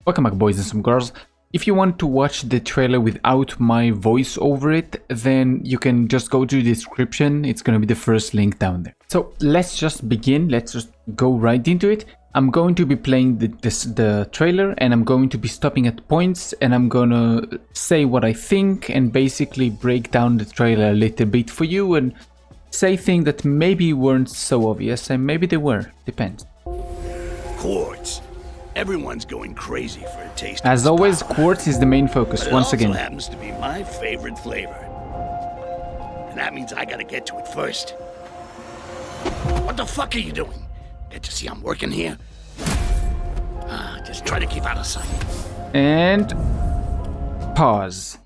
Welcome back, boys and some girls. If you want to watch the trailer without my voice over it, then you can just go to the description. It's going to be the first link down there. So let's just begin. Let's just go right into it. I'm going to be playing the trailer, and I'm going to be stopping at points, and I'm going to say what I think and basically break down the trailer a little bit for you and say things that maybe weren't so obvious, and maybe they were. Depends. Quartz. Everyone's going crazy for a taste. As always, quartz is the main focus, but once again. It also happens to be my favorite flavor. And that means I gotta get to it first. What the fuck are you doing? Can't you see I'm working here? Just try to keep out of sight. And pause.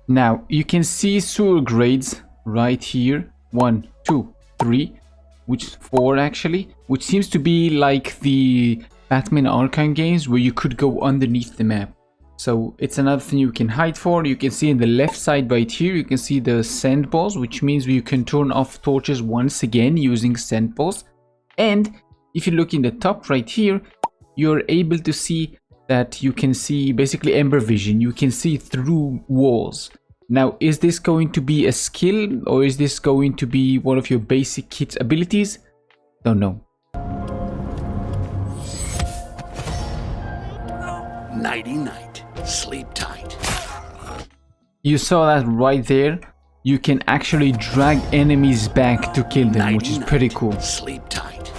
Now, you can see sewer grades right here. 1, 2, 3, which is 4 actually, which seems to be like the Batman Arkham games where you could go underneath the map. So it's another thing you can hide for. You can see in the left side right here, you can see the sand balls, which means you can turn off torches once again using sand balls. And if you look in the top right here, you're able to see that you can see basically ember vision. You can see through walls. Now, is this going to be a skill, or is this going to be one of your basic kit abilities? Don't know. Nighty-night. Sleep tight. You saw that right there. You can actually drag enemies back to kill them, which is pretty cool. Sleep tight.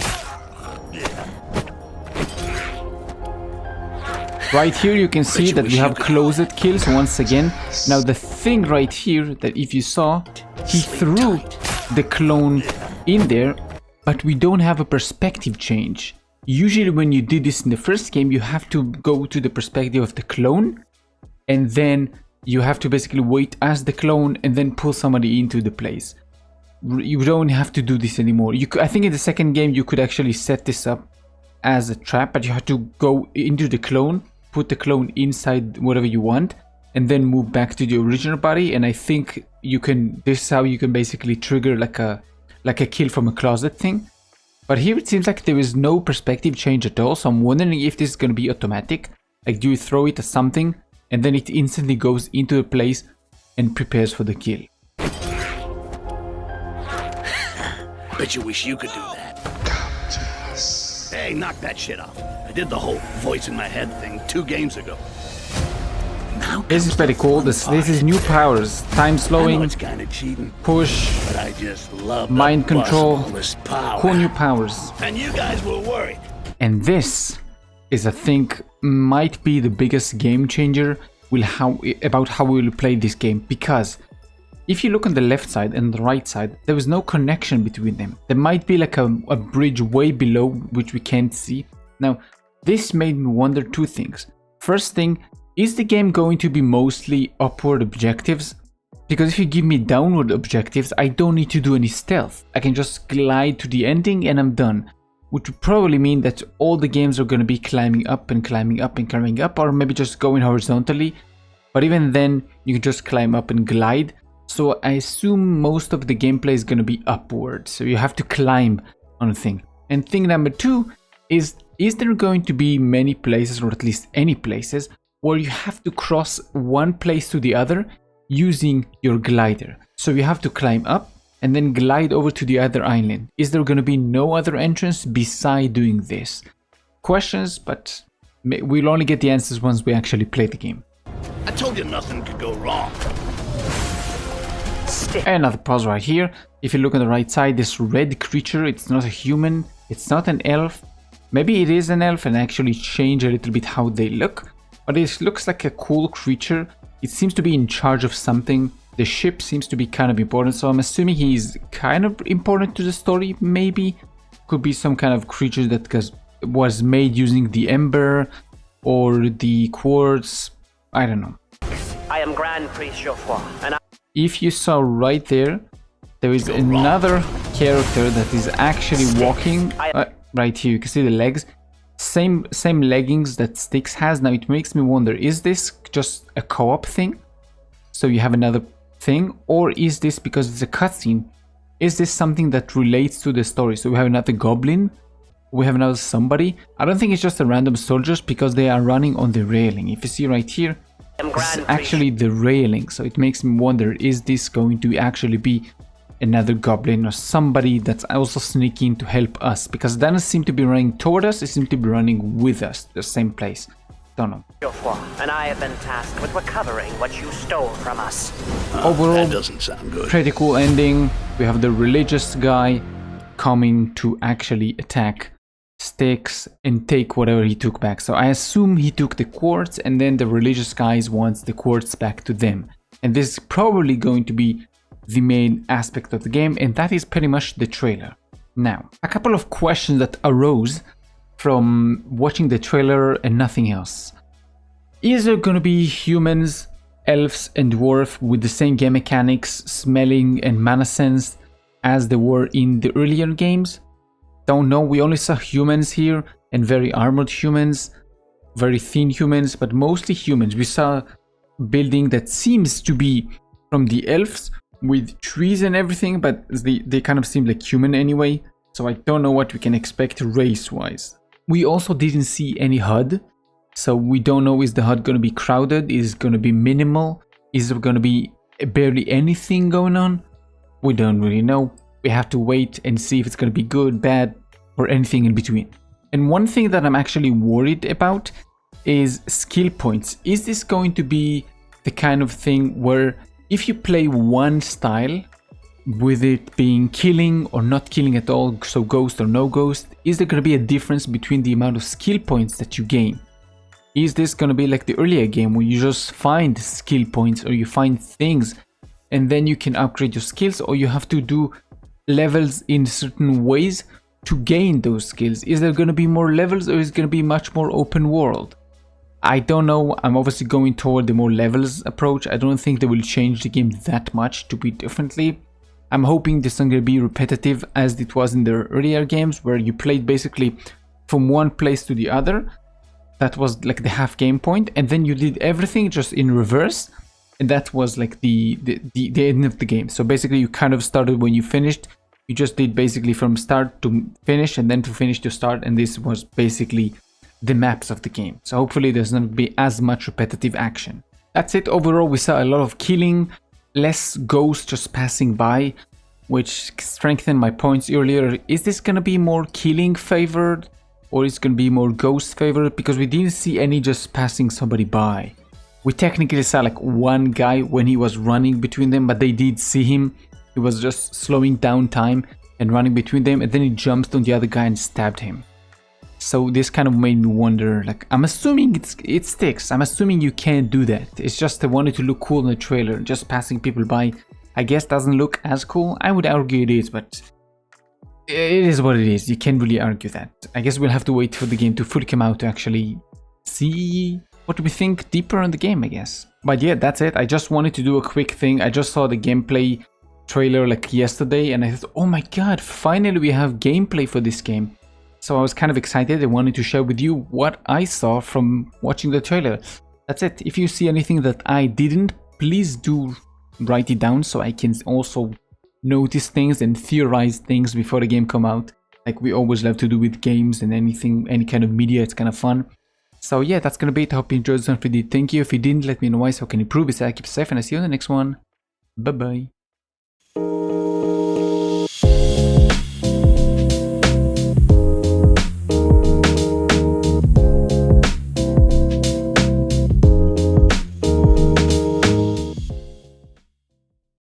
Right here you can see that we have closet kills once again. Now the thing right here, that if you saw, he threw the clone in there, but we don't have a perspective change. Usually when you did this in the first game, you have to go to the perspective of the clone, and then you have to basically wait as the clone and then pull somebody into the place. You don't have to do this anymore. I think in the second game you could actually set this up as a trap, but you have to go into the clone, put the clone inside whatever you want, and then move back to the original body. And I think you can, this is how you can basically trigger like a kill from a closet thing. But here it seems like there is no perspective change at all, so I'm wondering if this is going to be automatic. Like, do you throw it at something and then it instantly goes into a place and prepares for the kill? Bet you wish you could do that. Hey, knock that shit off. I did the whole voice in my head thing 2 games ago. Now this is pretty cool. This is new powers. Time slowing, push, but I just love mind control, cool new powers. And you guys were worried. And this is, I think, might be the biggest game changer about how we will play this game, because if you look on the left side and the right side, there is no connection between them. There might be like a bridge way below which we can't see. Now, this made me wonder 2 things. First thing, is the game going to be mostly upward objectives? Because if you give me downward objectives, I don't need to do any stealth. I can just glide to the ending and I'm done. Which would probably mean that all the games are going to be climbing up and climbing up and climbing up, or maybe just going horizontally. But even then, you can just climb up and glide. So I assume most of the gameplay is going to be upward. So you have to climb on a thing. And thing number 2 is there going to be many places, or at least any places, where you have to cross one place to the other using your glider? So you have to climb up and then glide over to the other island. Is there going to be no other entrance beside doing this? Questions, but we'll only get the answers once we actually play the game. I told you nothing could go wrong. Another pause right here. If you look on the right side, this red creature, it's not a human, it's not an elf. Maybe it is an elf and actually change a little bit how they look. But it looks like a cool creature. It seems to be in charge of something. The ship seems to be kind of important, so I'm assuming he's kind of important to the story, maybe. Could be some kind of creature that was made using the ember or the quartz. I don't know. I am Grand Priest Geoffroy, and if you saw right there, there is another character that is actually walking. Right here, you can see the legs. Same leggings that Styx has. Now it makes me wonder, is this just a co-op thing? So you have another thing, or is this because it's a cutscene? Is this something that relates to the story? So we have another goblin We have now somebody. I don't think it's just the random soldiers because they are running on the railing. If you see right here, this is actually the railing. So it makes me wonder, is this going to actually be another goblin or somebody that's also sneaking to help us? Because it doesn't seem to be running toward us, it seems to be running with us, the same place. Don't know. And I have been tasked with recovering what you stole from us. Overall, that doesn't sound good. Pretty cool ending. We have the religious guy coming to actually attack Styx and take whatever he took back. So I assume he took the quartz, and then the religious guys wants the quartz back to them. And this is probably going to be the main aspect of the game, and that is pretty much the trailer. Now, a couple of questions that arose from watching the trailer and nothing else. Is there going to be humans, elves and dwarf with the same game mechanics, smelling and mana sense as they were in the earlier games? Don't know, we only saw humans here, and very armored humans, very thin humans, but mostly humans. We saw a building that seems to be from the elves with trees and everything, but they kind of seem like human anyway, so I don't know what we can expect race-wise. We also didn't see any HUD, so we don't know, is the HUD going to be crowded, is it going to be minimal, is there going to be barely anything going on? We don't really know. We have to wait and see if it's going to be good, bad, or anything in between. And one thing that I'm actually worried about is skill points. Is this going to be the kind of thing where if you play one style, with it being killing or not killing at all, so ghost or no ghost, is there going to be a difference between the amount of skill points that you gain? Is this going to be like the earlier game where you just find skill points or you find things and then you can upgrade your skills, or you have to do levels in certain ways to gain those skills? Is there going to be more levels, or is it going to be much more open world? I don't know. I'm obviously going toward the more levels approach. I don't think they will change the game that much to be differently. I'm hoping this isn't going to be repetitive as it was in the earlier games, where you played basically from one place to the other. That was like the half game point, and then you did everything just in reverse, and that was like the end of the game. So basically you kind of started when you finished. You just did basically from start to finish, and then to finish to start, and this was basically the maps of the game. So hopefully there's not be as much repetitive action. That's it. Overall, we saw a lot of killing, less ghosts just passing by, which strengthened my points earlier. Is this gonna be more killing favored, or is it gonna be more ghost favored? Because we didn't see any just passing somebody by. We technically saw like one guy when he was running between them, but they did see him. He was just slowing down time and running between them, and then he jumped on the other guy and stabbed him. So this kind of made me wonder, like, I'm assuming it Styx. I'm assuming you can't do that. It's just I wanted to look cool in the trailer. Just passing people by, I guess, doesn't look as cool. I would argue it is, but it is what it is. You can't really argue that. I guess we'll have to wait for the game to fully come out to actually see what we think deeper on the game, I guess. But yeah, that's it. I just wanted to do a quick thing. I just saw the gameplay trailer like yesterday, and I thought, oh my god, finally we have gameplay for this game. So I was kind of excited. I wanted to share with you what I saw from watching the trailer. That's it. If you see anything that I didn't, please do write it down so I can also notice things and theorize things before the game come out, like we always love to do with games and anything, any kind of media. It's kind of fun. So yeah, that's gonna be it. I hope you enjoyed this one. If you did, thank you. If you didn't, let me know why so I can improve it. So I keep safe, and I see you on the next one. Bye bye.